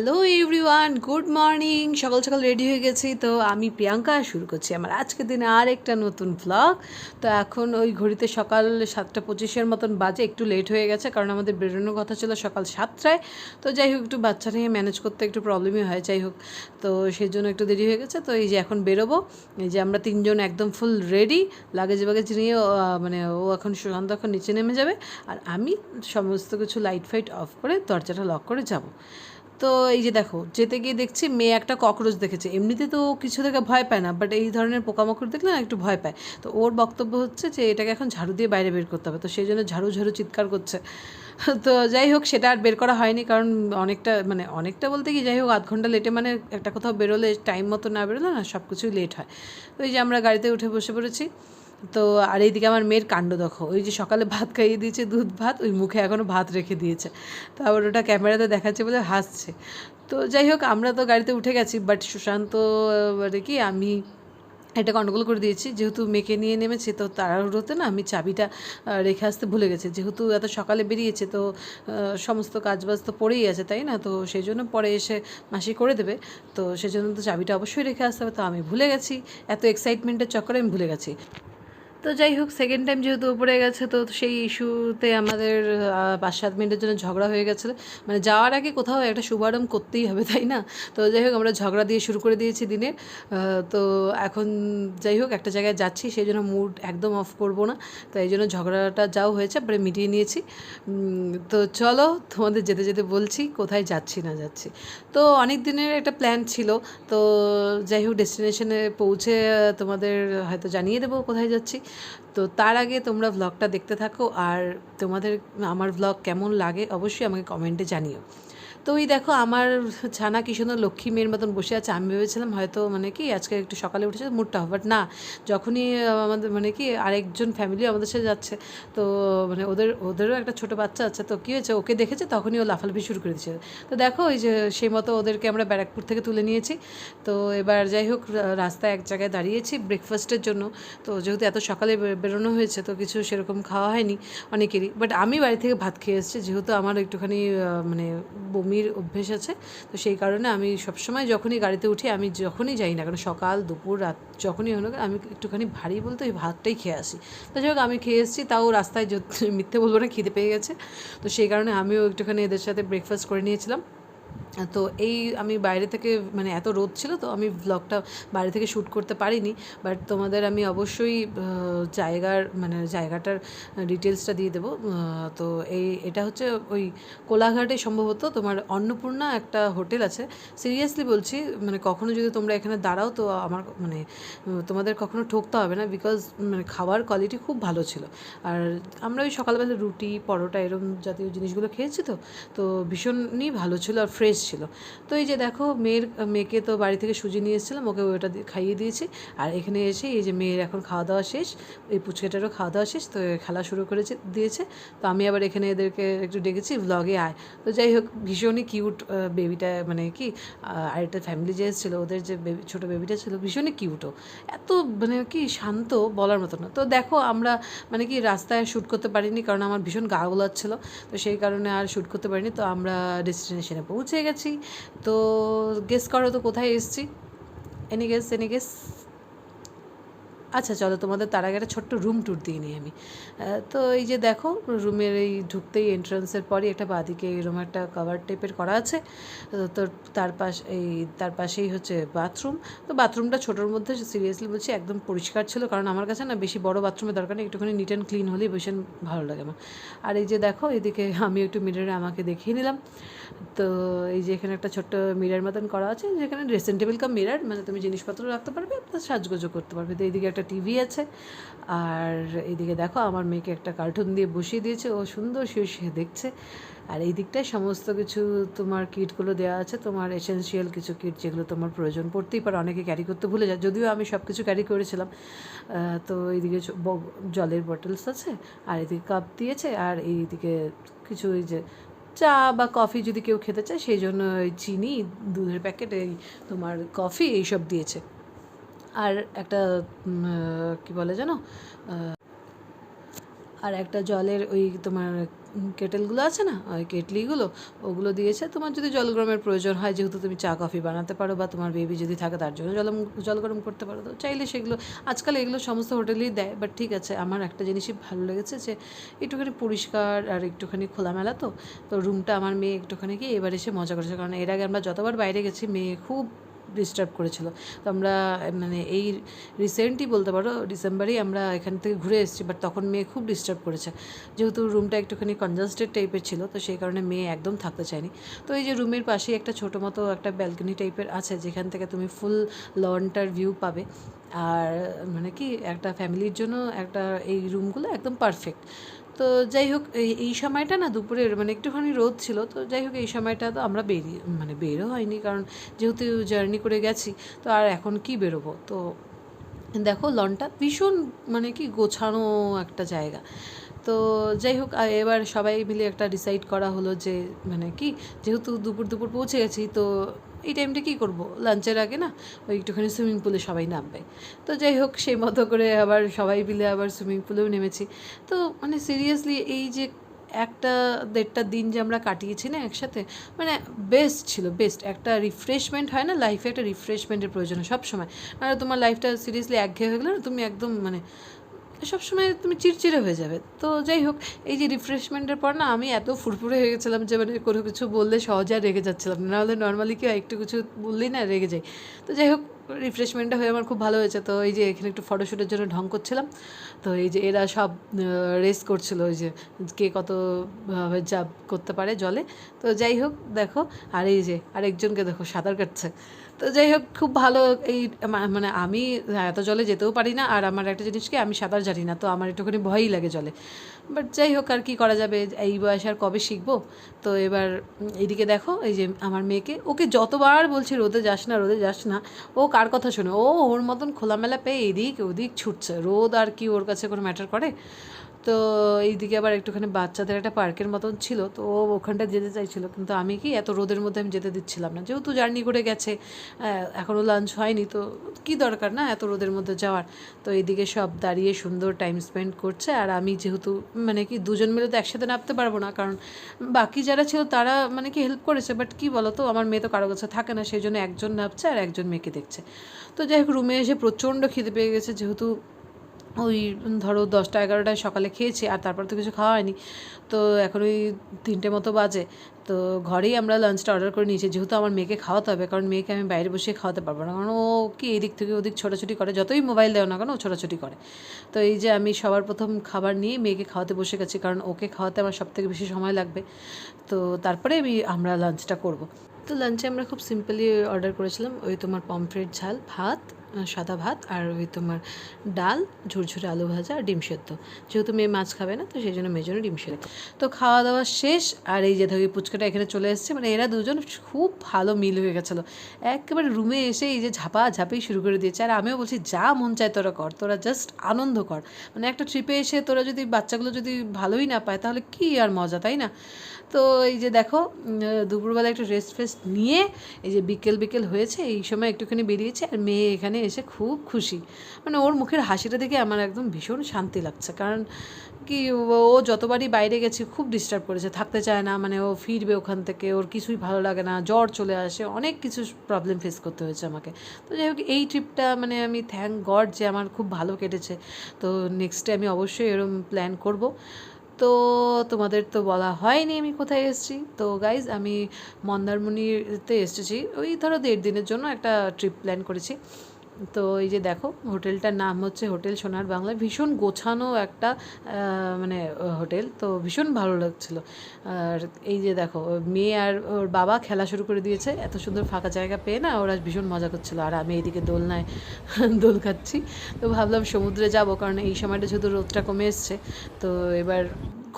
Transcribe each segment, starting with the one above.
Hello everyone, good morning. সকাল সকাল ready হয়ে গেছি। তো আমি প্রিয়াঙ্কা শুরু করছি আমার আজকের দিনে আর একটা নতুন ভ্লগ। তো এখন ওই ঘড়িতে সকাল 7:25 মতন বাজে, একটু লেট হয়ে গেছে কারণ আমাদের বেরোনোর কথা ছিল সকাল 7টায়। তো যাই হোক, একটু বাচ্চা নিয়ে ম্যানেজ করতে একটু প্রবলেমই হয়, যাই হোক। তো সেই জন্য একটু দেরি হয়ে গেছে। তো এই যে এখন বেরোবো, এই যে আমরা তিনজন একদম ফুল রেডি, লাগেজ বাগেজ নিয়ে। মানে ও এখন সুশান্ত এখন নিচে নেমে যাবে, আর আমি সমস্ত কিছু লাইট ফাইট অফ করে দরজাটা লক করে যাব। তো এই যে দেখো, যেতে গিয়ে দেখছি মেয়ে একটা ককরোচ দেখেছে। এমনিতে তো কিছু থেকে ভয় পায় না, বাট এই ধরনের পোকামাকড় দেখলে না একটু ভয় পায়। তো ওর বক্তব্য হচ্ছে যে এটাকে এখন ঝাড়ু দিয়ে বাইরে বের করতে হবে, তো সেই জন্য ঝাড়ু ঝাড়ু চিৎকার করছে। তো যাই হোক, সেটা আর বের করা হয়নি কারণ অনেকটা বলতে কি, যাই হোক, আধ ঘন্টা লেটে মানে একটা কোথাও বেরোলে টাইম মতো না বেরোলে না সব কিছুই লেট হয়। তো এই যে আমরা গাড়িতে উঠে বসে পড়েছি। তো আর এইদিকে আমার মেয়ের কাণ্ড দেখো, ওই যে সকালে ভাত খাইয়ে দিয়েছে, দুধ ভাত, ওই মুখে এখনও ভাত রেখে দিয়েছে। তো আবার ওটা ক্যামেরাতে দেখাচ্ছে বলে হাসছে। তো যাই হোক, আমরা তো গাড়িতে উঠে গেছি, বাট সুশান্ত মানে কি, আমি এটা গণ্ডগোল করে দিয়েছি, যেহেতু মেয়েকে নিয়ে নেমেছি। তো তাড়াহুড়োতে না আমি চাবিটা রেখে আসতে ভুলে গেছি, যেহেতু এত সকালে বেরিয়েছে। তো সমস্ত কাজবাজ তো পড়েই আছে, তাই না? তো সেই জন্য পরে এসে মাসি করে দেবে। তো সেই জন্য তো চাবিটা অবশ্যই রেখে আসতে হবে, তো আমি ভুলে গেছি। এত এক্সাইটমেন্টের চক্করে আমি ভুলে গেছি। তো যাই হোক, সেকেন্ড টাইম যেহেতু উপরে গেছে, তো সেই ইস্যুতে আমাদের 5-7 মিনিটের জন্য ঝগড়া হয়ে গেছিলো। মানে যাওয়ার আগে কোথাও একটা শুভারম্ভ করতেই হবে, তাই না? তো যাই হোক, আমরা ঝগড়া দিয়ে শুরু করে দিয়েছি দিনের। তো এখন যাই হোক, একটা জায়গায় যাচ্ছি, সেই জন্য মুড একদম অফ করব না। তো এই জন্য ঝগড়াটা যাও হয়েছে, পরে মিটিয়ে নিয়েছি। তো চলো, তোমাদের যেতে যেতে বলছি কোথায় যাচ্ছি না যাচ্ছি। তো অনেক দিনের একটা প্ল্যান ছিল। তো যাই হোক, ডেস্টিনেশনে পৌঁছে তোমাদের হয়তো জানিয়ে দেবো কোথায় যাচ্ছি। তো তার আগে তোমরা ভ্লগটা দেখতে থাকো, আর তোমাদের আমার ভ্লগ কেমন লাগে অবশ্যই আমাকে কমেন্টে জানিও। তো ওই দেখো, আমার ছানা কি সুন্দর লক্ষ্মী মেয়ের মতন বসে আছে। আমি ভেবেছিলাম হয়তো মানে কি আজকে একটু সকালে উঠেছে মুডটা, বাট না। যখনই আমাদের মানে কি আরেকজন ফ্যামিলি আমাদের সাথে যাচ্ছে, তো মানে ওদেরও একটা ছোটো বাচ্চা আছে। তো কী হয়েছে, ওকে দেখেছে, তখনই ও লাফালাফি শুরু করে দিয়েছে। তো দেখো, ওই যে সেই মতো ওদেরকে আমরা ব্যারাকপুর থেকে তুলে নিয়েছি। তো এবার যাই হোক, রাস্তায় এক জায়গায় দাঁড়িয়েছি ব্রেকফাস্টের জন্য। তো যেহেতু এত সকালে বেরোনো হয়েছে, তো কিছু সেরকম খাওয়া হয়নি অনেকেরই, বাট আমি বাড়ি থেকে ভাত খেয়ে এসেছি, যেহেতু আমার একটুখানি মানে বমির অভ্যেস আছে। তো সেই কারণে আমি সবসময় যখনই গাড়িতে উঠি, আমি যখনই যাই না কেন, সকাল দুপুর রাত যখনই হলো, আমি একটুখানি ভারী বলতে ওই ভাতটাই খেয়ে আসি। তো যাই হোক, আমি খেয়ে এসেছি, তাও রাস্তায় মিথ্যে বলবো না, খিদে পেয়ে গেছে। তো সেই কারণে আমিও একটুখানি এদের সাথে ব্রেকফাস্ট করে নিয়েছিলাম। তো এই আমি বাইরে থেকে, মানে এত রোদ ছিল, তো আমি ভ্লগটা বাইরে থেকে শ্যুট করতে পারিনি। বাট তোমাদের আমি অবশ্যই জায়গাটার ডিটেলসটা দিয়ে দেবো। তো এটা হচ্ছে ওই কোলাঘাটে সম্ভবত তোমার অন্নপূর্ণা একটা হোটেল আছে। সিরিয়াসলি বলছি, মানে কখনো যদি তোমরা এখানে দাঁড়াও, তো আমার মানে তোমাদের কখনো ঠকতে হবে না, বিকজ মানে খাবার কোয়ালিটি খুব ভালো ছিল। আর আমরা ওই সকালবেলা রুটি পরোটা এরম জাতীয় জিনিসগুলো খেয়েছি। তো তো ভীষণই ভালো ছিল আর ফ্রেশ ছিল। তো এই যে দেখো, মেয়েকে তো বাড়ি থেকে সুজি নিয়ে এসেছিলাম, ওকে ওটা খাইয়ে দিয়েছি। আর এখানে এসে এই যে মেয়ের এখন খাওয়া দাওয়া শেষ, এই পুচকেটারও খাওয়া দাওয়া শেষ, তো খেলা শুরু দিয়েছে। তো আমি আবার এখানে এদেরকে একটু ডেকেছি ভ্লগে আয়। তো যাই হোক, ভীষণই কিউট বেবিটা, মানে কি আরেকটা ফ্যামিলি যে এসেছিলো, ওদের যে ছোটো বেবিটা ছিল, ভীষণই কিউটও। এত মানে কি শান্ত, বলার মতো না। তো দেখো, আমরা মানে কি রাস্তায় শ্যুট করতে পারিনি কারণ আমার ভীষণ গা গোলাচ্ছিলো। তো সেই কারণে আর শ্যুট করতে পারিনি। তো আমরা ডেস্টিনেশনে পৌঁছে গেছি। তো গেস করো তো কোথায় এসেছি? Any guess. আচ্ছা চলো, তোমাদের তার আগে একটা ছোট্ট রুম ট্যুর দিয়ে নিই আমি। তো এই যে দেখো, রুমের এই ঢুকতেই এন্ট্রান্সের পরই একটা বাঁদিকে এরকম একটা কভার টাইপের করা আছে। তো তার পাশেই হচ্ছে বাথরুম। তো বাথরুমটা ছোটোর মধ্যে, সিরিয়াসলি বলছি, একদম পরিষ্কার ছিল, কারণ আমার কাছে না বেশি বড় বাথরুমের দরকার নেই, একটুখানি নিট অ্যান্ড ক্লিন হলেই ভীষণ ভালো লাগে আমার। আর এই যে দেখো, এদিকে আমি একটু মিররে আমাকে দেখিয়ে নিলাম। তো এই যে এখানে একটা ছোট্ট মিরার মতন করা আছে, যেখানে ড্রেসিং টেবিল কাম মিরার, মানে তুমি জিনিসপত্র রাখতে পারবে, প্লাস সাজগোজও করতে পারবে। তো এইদিকে একটা টিভি আছে। আর এইদিকে দেখো, আমার মেয়েকে একটা কার্টুন দিয়ে বসিয়ে দিয়েছে, ও সুন্দর শুয়ে শুয়ে দেখছে। আর এই দিকটায় সমস্ত কিছু তোমার কিটগুলো দেওয়া আছে, তোমার এসেন্সিয়াল কিছু কিট, যেগুলো তোমার প্রয়োজন পড়তেই পারে, অনেকে ক্যারি করতে ভুলে যায়, যদিও আমি সব কিছু ক্যারি করেছিলাম। তো এইদিকে জলের বটলস আছে, আর এদিকে কাপ দিয়েছে, আর এইদিকে কিছু ওই যে চা বা কফি যদি কেউ খেতে চায়, সেই জন্য ওই চিনি, দুধের প্যাকেট, এই তোমার কফি, এইসব দিয়েছে। আর একটা কী বলে জানো, আর একটা জলের ওই তোমার কেটেলগুলো আছে না, ওই কেটলিগুলো, ওগুলো দিয়েছে। তোমার যদি জল গরমের প্রয়োজন হয়, যেহেতু তুমি চা কফি বানাতে পারো বা তোমার বেবি যদি থাকে তার জন্য জল গরম করতে পারো, তো চাইলে সেগুলো আজকাল এগুলো সমস্ত হোটেলেই দেয়। বাট ঠিক আছে, আমার একটা জিনিসই ভালো লেগেছে যে একটুখানি পরিষ্কার আর একটুখানি খোলামেলা। তো তো রুমটা আমার মেয়ে একটুখানি কি এবার এসে মজা করেছে, কারণ এর আগে আমরা যতবার বাইরে গেছি মেয়ে খুব ডিস্টার্ব করেছিল। তো আমরা মানে এই রিসেন্টই বলতে পারো ডিসেম্বরেই আমরা এখান থেকে ঘুরে এসেছি, বাট তখন মেয়ে খুব ডিস্টার্ব করেছে, যেহেতু রুমটা একটুখানি কনজাস্টেড টাইপের ছিল, তো সেই কারণে মেয়ে একদম থাকতে চায়নি। তো এই যে রুমের পাশেই একটা ছোটো মতো একটা ব্যালকনি টাইপের আছে, যেখান থেকে তুমি ফুল লনটার ভিউ পাবে। আর মানে কি একটা ফ্যামিলির জন্য একটা এই রুমগুলো একদম পারফেক্ট। তো যাই হোক, এই সময়টা না দুপুরের মানে একটুখানি রোদ ছিল, তো যাই হোক এই সময়টা তো আমরা বেরও হয়নি, কারণ যেহেতু জার্নি করে গেছি, তো আর এখন কি বেরোবো। তো দেখো লনটা ভীষণ মানে কি গোছানো একটা জায়গা। তো যাই হোক, এবার সবাই মিলে একটা ডিসাইড করা হলো যে মানে কি, যেহেতু দুপুর দুপুর পৌঁছে গেছি, তো এই টাইমটা কী করবো, লাঞ্চের আগে না ওই একটুখানি সুইমিং পুলে সবাই নামবে। তো যাই হোক সেই মতো করে আবার সবাই মিলে আবার সুইমিং পুলেও নেমেছি। তো মানে সিরিয়াসলি এই যে 1-1.5টা দিন যে আমরা কাটিয়েছি না একসাথে, মানে বেস্ট ছিল, বেস্ট একটা রিফ্রেশমেন্ট হয় না লাইফে, একটা রিফ্রেশমেন্টের প্রয়োজন হয় সবসময়। আর তোমার লাইফটা সিরিয়াসলি একঘেয়ে হয়ে গেলে না, তুমি একদম মানে সবসময় তুমি চিড়চিড়ে হয়ে যাবে। তো যাই হোক, এই যে রিফ্রেশমেন্টের পর না আমি এত ফুরফুরে হয়ে গেছিলাম যে মানে কোনো কিছু বললে সহজে আর রেগে যাচ্ছিলাম না, নাহলে নর্মালি কি হয় একটু কিছু বললেই না রেগে যাই। তো যাই হোক, রিফ্রেশমেন্টটা হয়ে আমার খুব ভালো হয়েছে। তো এই যে এখানে একটু ফটোশ্যুটের জন্য ঢং করছিলাম, তো এই যে এরা সব রেস করছিল, ওই যে কে কত জাম্প করতে পারে জলে। তো যাই হোক দেখো, আর এই যে আরেকজনকে দেখো সাঁতার কাটছে। তো যাই হোক খুব ভালো। এই মানে আমি এত জলে যেতেও পারি না, আর আমার একটা জিনিস কি, আমি সাঁতার জানি না, তো আমার একটুখানি ভয়ই লাগে জলে। বাট যাই হোক, আর কী করা যাবে, এই বয়সে আর কবে শিখবো। তো এবার এইদিকে দেখো, এই যে আমার মেয়েকে, ওকে যতবার বলছি রোদে যাস না, রোদে যাস না, ও কার কথা শোনে, ওর মতন খোলামেলা পেয়ে এদিক ওদিক ছুটছে। রোদ আর কি ওর কাছে কোনো ম্যাটার করে। তো এইদিকে আবার একটুখানি বাচ্চাদের একটা পার্কের মতন ছিল, তো ও ওখানটা যেতে চাইছিলো, কিন্তু আমি কি এত রোদের মধ্যে আমি যেতে দিচ্ছিলাম না, যেহেতু জার্নি করে গেছে, এখনও লাঞ্চ হয়নি, তো কি দরকার না এত রোদের মধ্যে যাওয়ার। তো এইদিকে সব দাঁড়িয়ে সুন্দর টাইম স্পেন্ড করছে, আর আমি যেহেতু মানে কি দুজন মিলে তো একসাথে নামতে পারবো না, কারণ বাকি যারা ছিল তারা মানে কি হেল্প করেছে, বাট কী বলো তো, আমার মেয়ে তো কারো কাছে থাকে না, সেই জন্য একজন নামছে আর একজন মেয়েকে দেখছে। তো যাই হোক, রুমে এসে প্রচণ্ড খিদে পেয়ে গেছে, যেহেতু ওই ধরো 10টা-11টায় সকালে খেয়েছি, আর তারপর তো কিছু খাওয়া হয়নি। তো এখন ওই 3টে মতো বাজে। তো ঘরেই আমরা লাঞ্চটা অর্ডার করে নিয়েছি, যেহেতু আমার মেয়েকে খাওয়াতে হবে, কারণ মেয়েকে আমি বাইরে বসে খাওয়াতে পারবো না, কারণ ও কি এদিক থেকে ওদিক ছোটাছুটি করে, যতই মোবাইল দেও না কেন ও ছোটাছুটি করে। তো এই যে আমি সবার প্রথম খাবার নিয়ে মেয়েকে খাওয়াতে বসে গেছি, কারণ ওকে খাওয়াতে আমার সবথেকে বেশি সময় লাগবে। তো তারপরে আমরা লাঞ্চটা করব। তো লাঞ্চে আমরা খুব সিম্পলি অর্ডার করেছিলাম, ওই তোমার পমফ্রেট ঝাল, ভাত, সাদা ভাত, আর ওই তোমার ডাল, ঝুরঝুরে আলু ভাজা আর ডিম সেদ্ধ। যেহেতু মেয়ে মাছ খাবে না, তো সেই জন্য মেয়ের জন্য ডিম সেদ্ধ। তো খাওয়া দাওয়া শেষ, আর এই যে ধরি পুচকাটা এখানে চলে এসেছে, মানে এরা দুজন খুব ভালো মিল হয়ে গেছিলো। একেবারে রুমে এসে এই যে ঝাপাঝাপি শুরু করে দিয়েছে, আর আমিও বলছি যা মন চায় তোরা কর, তোরা জাস্ট আনন্দ কর। মানে একটা ট্রিপে এসে তোরা যদি বাচ্চাগুলো যদি ভালোই না পায়, তাহলে কী আর মজা, তাই না? তো এই যে দেখো, দুপুরবেলা একটু রেস্ট ফেস্ট নিয়ে এই যে বিকেল বিকেল হয়েছে, এই সময় একটুখানি বেরিয়েছে, আর মেয়ে এখানে এসে খুব খুশি। মানে ওর মুখের হাসিটা দেখে আমার একদম ভীষণ শান্তি লাগছে, কারণ কি ও যতবারই বাইরে গেছে খুব ডিস্টার্ব করেছে, থাকতে চায় না, মানে ও ফিরবে ওখান থেকে, ওর কিছুই ভালো লাগে না, জ্বর চলে আসে, অনেক কিছু প্রবলেম ফেস করতে হয়েছে আমাকে। তো যাই হোক, এই ট্রিপটা মানে আমি থ্যাংক গড যে আমার খুব ভালো কেটেছে। তো নেক্সটে আমি অবশ্যই এরকম প্ল্যান করব। তো তোমাদের তো বলা হয়নি আমি কোথায় এসেছি। তো গাইজ, আমি মন্দারমণিতে এসেছি, ওই ধরো 1.5 দিনের জন্য একটা ট্রিপ প্ল্যান করেছি। তো এই যে দেখো, হোটেলটার নাম হচ্ছে হোটেল সোনার বাংলা, ভীষণ গোছানো একটা মানে হোটেল, তো ভীষণ ভালো লাগছিলো। আর এই যে দেখো, মেয়ে আর ওর বাবা খেলা শুরু করে দিয়েছে, এত সুন্দর ফাঁকা জায়গা পেয়ে না, ওরা ভীষণ মজা করছিলো, আর আমি এইদিকে দোলনায় দোল খাচ্ছি। তো ভাবলাম সমুদ্রে যাব, কারণ এই সময়টা যেহেতু রোদটা কমে এসছে। তো এবার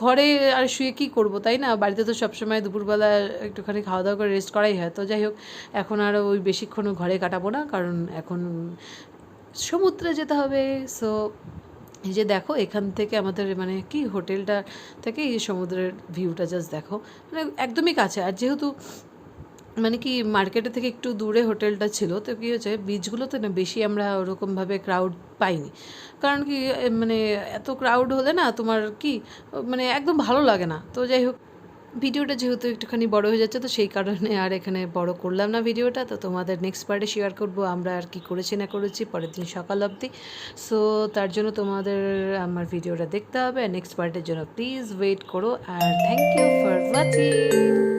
ঘরে আর শুয়ে কী করবো, তাই না? বাড়িতে তো সবসময় দুপুরবেলা একটুখানি খাওয়া দাওয়া করে রেস্ট করাই হয়। তো যাই হোক, এখন আর ওই বেশিক্ষণ ঘরে কাটাবো না, কারণ এখন সমুদ্রে যেতে হবে। সো এই যে দেখো, এখান থেকে আমাদের মানে কি হোটেলটা থেকে এই সমুদ্রের ভিউটা জাস্ট দেখো, মানে একদমই কাছে। আর যেহেতু মানে কি মার্কেটের থেকে একটু দূরে হোটেলটা ছিল, তো কী হয়েছে বিচগুলোতে না বেশি আমরা ওরকমভাবে ক্রাউড পাইনি। কারণ কি মানে এত ক্রাউড হলে না তোমার কি মানে একদম ভালো লাগে না। তো যাই হোক, ভিডিওটা যেহেতু একটুখানি বড় হয়ে যাচ্ছে, তো সেই কারণে আর এখানে বড় করলাম না ভিডিওটা। তো তোমাদের নেক্সট পার্টে শেয়ার করব আমরা আর কি করেছি না করেছি পরের দিন সকাল অবধি। সো তার জন্য তোমাদের আমার ভিডিওটা দেখতে হবে, আর নেক্সট পার্টের জন্য প্লিজ ওয়েট করো। আর থ্যাংক ইউ ফর ওয়াচিং।